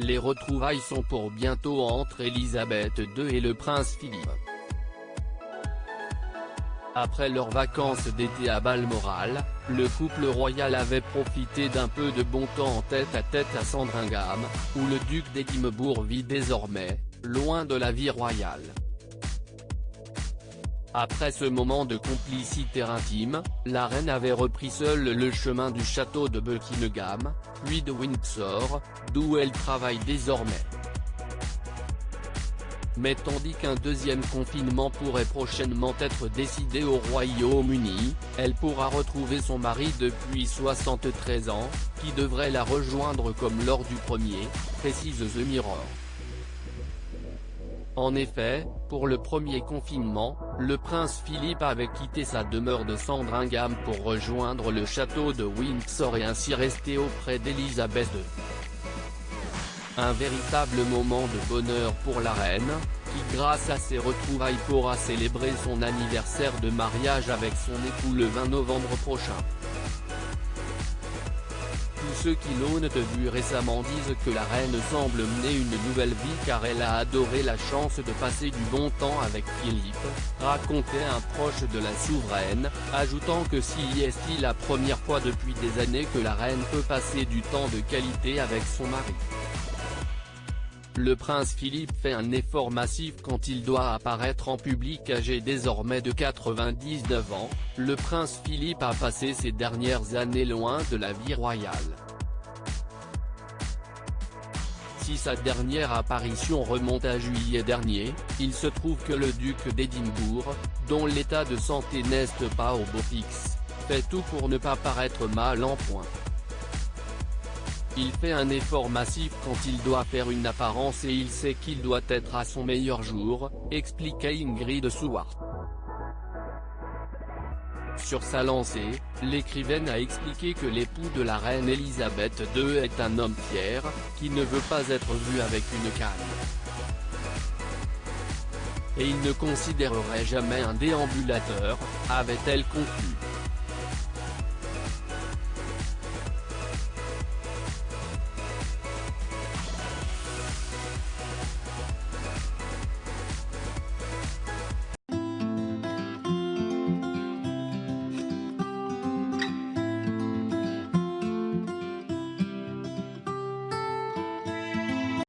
Les retrouvailles sont pour bientôt entre Elisabeth II et le prince Philippe. Après leurs vacances d'été à Balmoral, le couple royal avait profité d'un peu de bon temps en tête-à-tête à Sandringham, où le duc d'Édimbourg vit désormais, loin de la vie royale. Après ce moment de complicité intime, la reine avait repris seule le chemin du château de Buckingham, puis de Windsor, d'où elle travaille désormais. Mais tandis qu'un deuxième confinement pourrait prochainement être décidé au Royaume-Uni, elle pourra retrouver son mari depuis 73 ans, qui devrait la rejoindre comme lors du premier, précise The Mirror. En effet, pour le premier confinement, le prince Philippe avait quitté sa demeure de Sandringham pour rejoindre le château de Windsor et ainsi rester auprès d'Elisabeth II. Un véritable moment de bonheur pour la reine, qui grâce à ses retrouvailles pourra célébrer son anniversaire de mariage avec son époux le 20 novembre prochain. Tous ceux qui l'ont vu récemment disent que la reine semble mener une nouvelle vie car elle a adoré la chance de passer du bon temps avec Philippe, racontait un proche de la souveraine, ajoutant que si est la première fois depuis des années que la reine peut passer du temps de qualité avec son mari. Le prince Philippe fait un effort massif quand il doit apparaître en public. Âgé désormais de 99 ans, le prince Philippe a passé ses dernières années loin de la vie royale. Si sa dernière apparition remonte à juillet dernier, il se trouve que le duc d'Édimbourg, dont l'état de santé n'est pas au beau fixe, fait tout pour ne pas paraître mal en point. Il fait un effort massif quand il doit faire une apparence et il sait qu'il doit être à son meilleur jour, expliquait Ingrid Seward. Sur sa lancée, l'écrivaine a expliqué que l'époux de la reine Elisabeth II est un homme fier, qui ne veut pas être vu avec une canne. Et il ne considérerait jamais un déambulateur, avait-elle conclu.